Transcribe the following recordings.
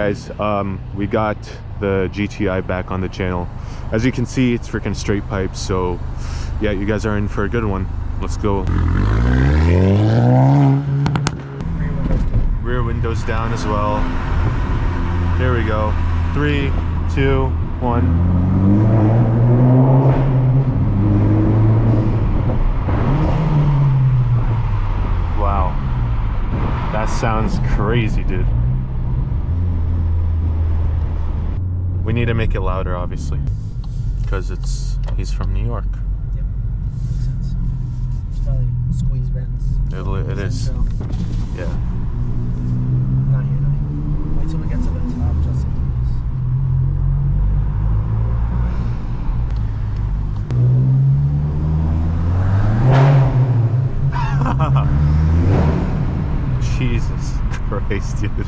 guys, we got the GTI back on the channel. As you can see, it's freaking straight pipes, so yeah, you guys are in for a good one. Let's go. Rear windows down as well. Here we go. 3, 2, 1. That sounds crazy, dude. We need to make it louder, obviously, because he's from New York. Yep, makes sense. It's probably squeeze bends. It is. Yeah. Not here, not here. Wait till we get to the top, just in case. Jesus Christ, dude.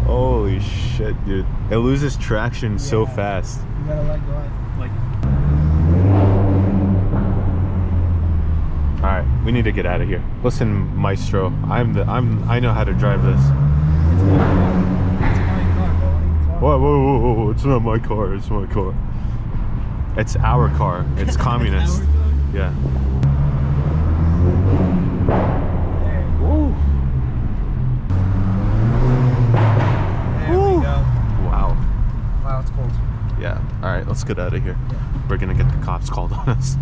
Holy shit, dude. It loses traction so fast. You gotta let go. Alright, we need to get out of here. Listen, Maestro, I know how to drive this. It's my car, bro. Whoa, it's not my car, it's my car. It's our car. It's communist. It's our car? Yeah. There we go. Wow. Wow, it's cold. Yeah. Alright, let's get out of here. Yeah. We're gonna get the cops called on us.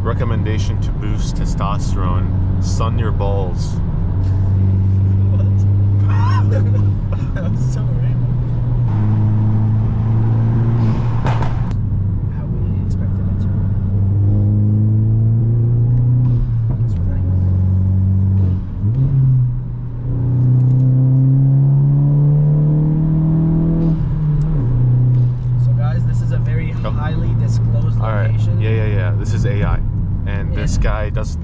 Recommendation to boost testosterone: sun your balls. What? That was so random. How we expected it to. Guess we're right. So guys, this is a very highly disclosed location. Alright, yeah. This is AI. And this guy does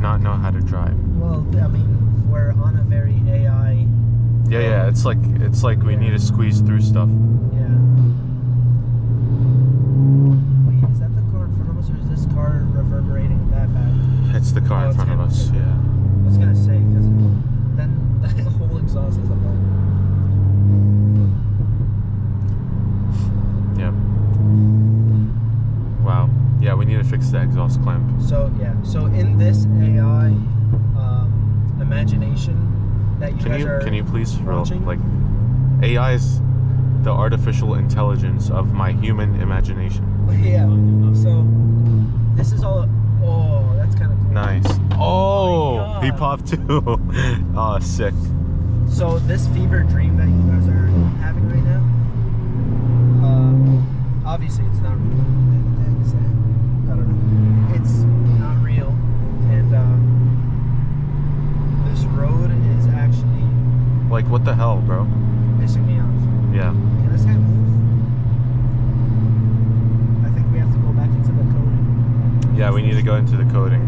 not know how to drive. Well, I mean, we're on a very AI. Yeah. It's like we need to squeeze through stuff. Yeah. Wait, is that the car in front of us, or is this car reverberating that bad? It's the car in front of us. Okay. Yeah. I was gonna say, because then the whole exhaust is up there. Yep. Wow. Yeah, we need to fix the exhaust clamp. So yeah, so in this AI imagination that you guys are can you please watching? like, AI is the artificial intelligence of my human imagination. Yeah. So this is all. Oh, that's kind of cool. Nice. Oh, he God. popped too. Oh, sick. So this fever dream that you guys are having right now, obviously it's not real. I don't know. It's not real, and this road is actually Like, what the hell, bro? pissing me off. Yeah. Can this guy move? I think we have to go back into the coding. Yeah, we need to go into the coding.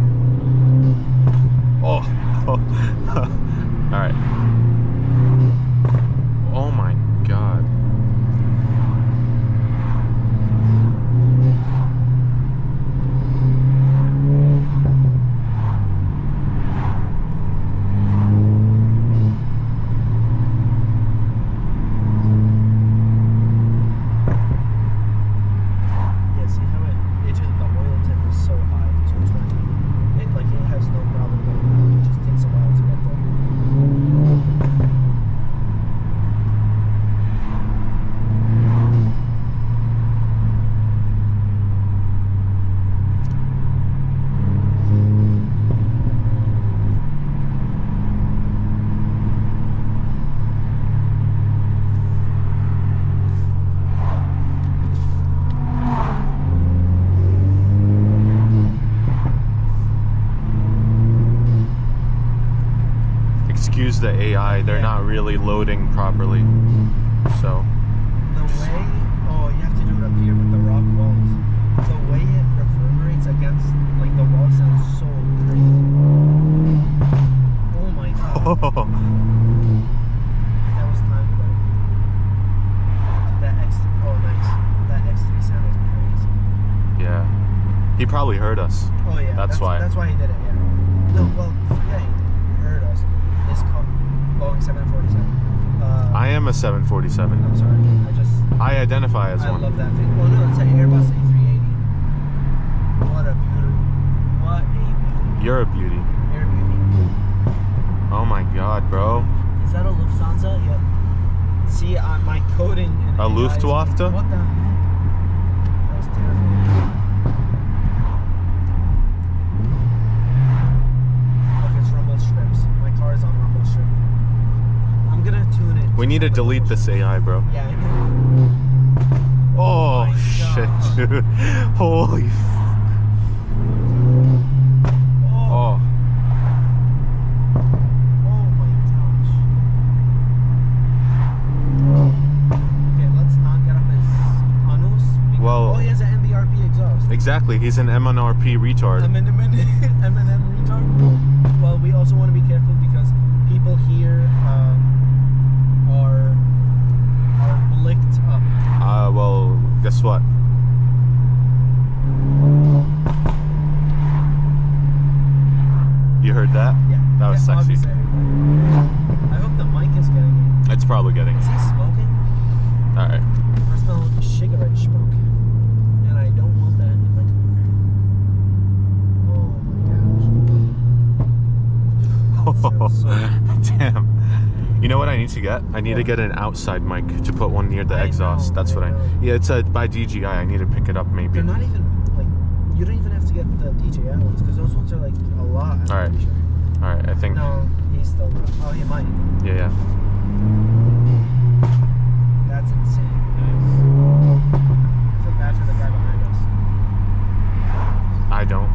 Oh. All right. Oh my God. The AI, they're not really loading properly, so The way, oh, you have to do it up here with the rock He probably heard us. Oh yeah, That's why. That's why he did it. Yeah. No, well, yeah, he heard us. This Boeing 747. I am a 747. I'm sorry. I identify as I one. love that thing. Well, no, it's an Airbus A380. What a beauty. What a beauty. You're a beauty. You're a beauty. Oh my god, bro. Is that a Lufthansa? Yep. See, my coding. A Luftwaffe? What the heck? That was terrible. Look, it's rumble strips. My car is on rumble strip. I'm gonna tune it. We need to delete this AI, bro. Yeah, I know. Oh, my shit, gosh. dude. Holy f... Oh. Oh my gosh. Okay, let's not get up his anus. Well... Oh, he has an MBRP exhaust. Exactly, he's an MNRP retard. M&M retard. Well, we also want to be careful because people here are blicked up. Well, guess what? You heard that? Yeah. That was sexy. Obviously. I hope the mic is getting it. It's probably getting. Is he smoking? Alright. I smell cigarette smoke. And I don't want that in my car. Oh my gosh. Damn. You know what I need to get? I need to get an outside mic to put one near the I exhaust. know, That's what I know. Yeah, it's by DJI. I need to pick it up maybe. They're not even, like, you don't even have to get the DJI ones because those ones are, like, a lot. I'm Alright. pretty sure. Alright, I think. No, he's still not. Oh, he might. Yeah. That's insane. I feel bad for the guy behind us. I don't.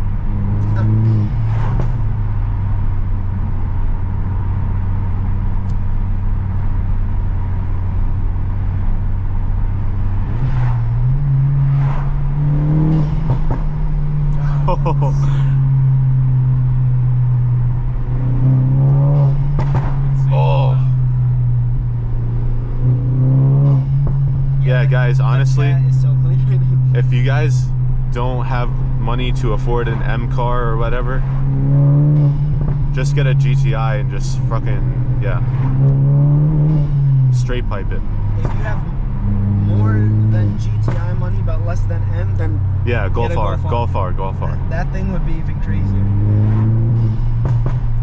Oh. Yeah, guys, honestly, That is so clean. if you guys don't have money to afford an M car or whatever, just get a GTI and just fucking, yeah, straight pipe it. If you have more than GTI money but less than M, then Yeah, go Get a far, Golf go R. far, go far. that thing would be even crazier.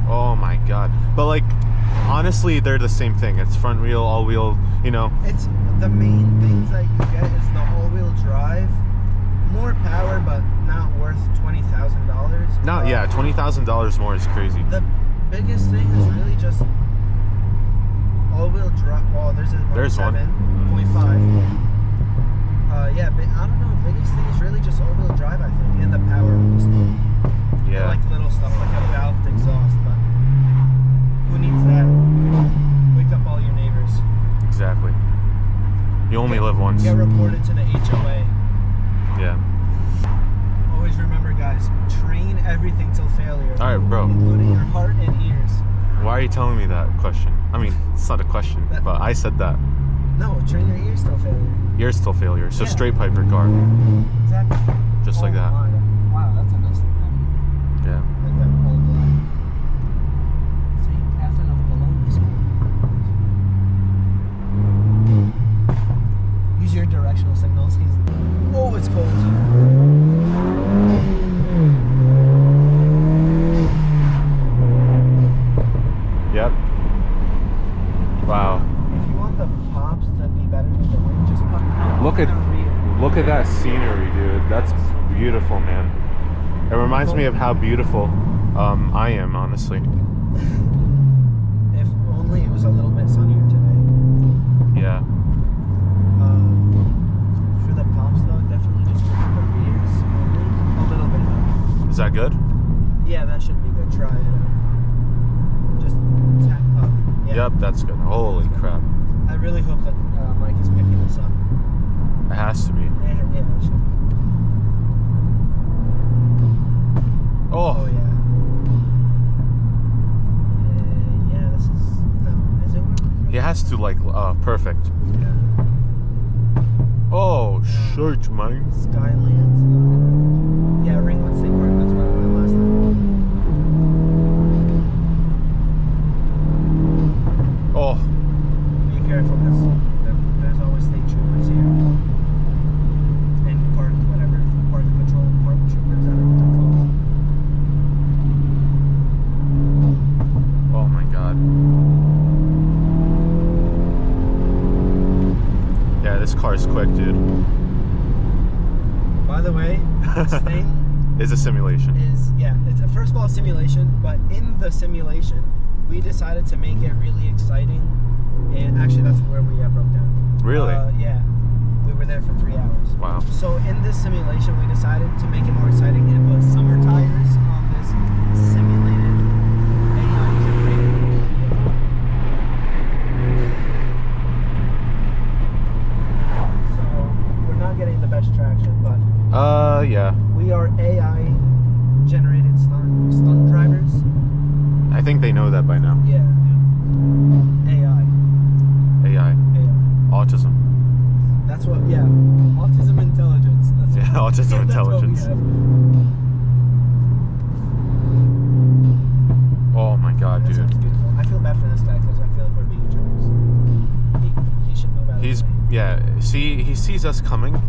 Oh my god. But like, honestly, they're the same thing. It's front wheel, all wheel, you know. It's the main things that you get is the all-wheel drive, more power, but not worth $20,000. No, yeah, $20,000 more is crazy. The biggest thing is really just all-wheel drive. Well, there's one. 7.5. Yeah, but I don't know. Biggest thing is really just all-wheel drive, I think, and the power boost. Yeah. Like little stuff like a valved exhaust, but who needs that? Wake up all your neighbors. Exactly. You only live once. Get reported to the HOA. Yeah. Always remember, guys, train everything till failure. All right, bro. Including your heart and ears. Why are you telling me that question? I mean, it's not a question, but I said that. No, train your ears till failure. Yours till failure. So Yeah. straight pipe your car. Exactly. Just like that. My God. Wow, that's a nice thing. Yeah. Like that whole black. See, captain of Bologna school. Use your directional signals. Oh, it's cold. Yep. Wow. If you want the pops to be better than the wind, just pop Look at the rear. look at that scenery, dude. That's beautiful, man. It reminds me of how beautiful I am, honestly. If only it was a little bit sunnier today. Yeah. For the pops though, definitely just look at the rears only a little bit though. Is that good? Yeah, that should be good. Try it out. Just tap up. Yeah. Yep, that's good. Holy crap. I really hope that Mike is picking this up. It has to be. Yeah, it should be. Oh. Oh yeah. Yeah, this is no. Is it? It has to like perfect. Yeah. Oh, shit, man. Skylands. Yeah, ring quick, dude. By the way, this thing Is a simulation. it's first of all a simulation, but in the simulation, we decided to make it really exciting. And actually, that's where we broke down. Really? Yeah. We were there for 3 hours. Wow. So in this simulation, we decided to make it more exciting and put summer tires on this simulated AI generated vehicle. So we're not getting the best traction, but Yeah. we are AI generated stunt drivers. I think they know that by now. Yeah. AI. AI. Autism. That's what, yeah. Autism intelligence. That's Yeah, autism intelligence. That's what we have. Oh my god, This dude. one's beautiful. I feel bad for this guy because I feel like we're being jerks. He should move out of He's, the way. yeah, see, he sees us coming.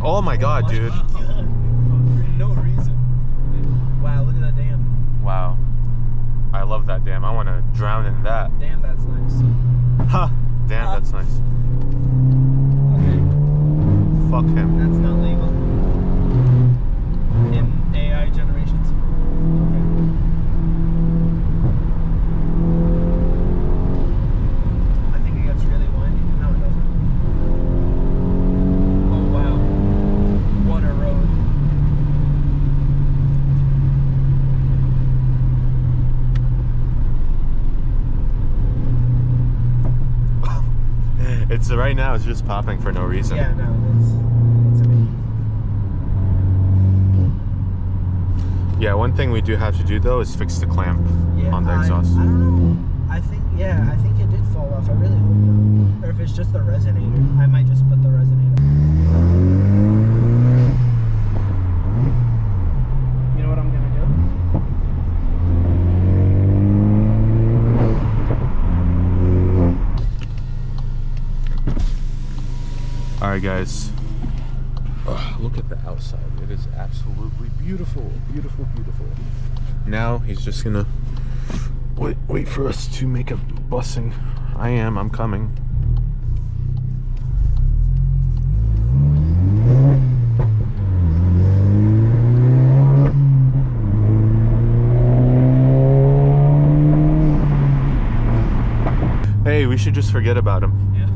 Oh my god, dude. God. For no reason. Wow, look at that dam. Wow. I love that dam. I want to drown in that. Damn, that's nice. Ha! Damn, that's nice. Okay, Fuck him. that's not legal. In AI generations. Okay. I think it gets really windy. No, it doesn't. Oh, wow. What a road. It's right now, it's just popping for no reason. Yeah, no, it's amazing. Yeah, one thing we do have to do though is fix the clamp Yeah, on the exhaust. I don't know. I think it did fall off. I really hope not. Or if it's just the resonator, I might just put the resonator. You know what I'm gonna do? Alright guys. Ugh, look at the outside. It is absolutely beautiful. Beautiful, beautiful. Now he's just gonna wait for us to make a busing. I'm coming. Hey, we should just forget about him. Yeah.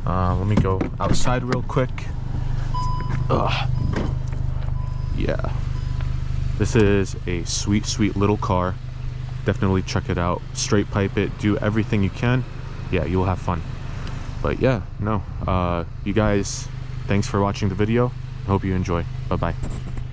Let me go outside real quick. Yeah, this is a sweet, sweet little car. Definitely check it out. Straight pipe it, do everything you can. Yeah, you'll have fun. But yeah, no, you guys, thanks for watching the video. Hope you enjoy. Bye bye.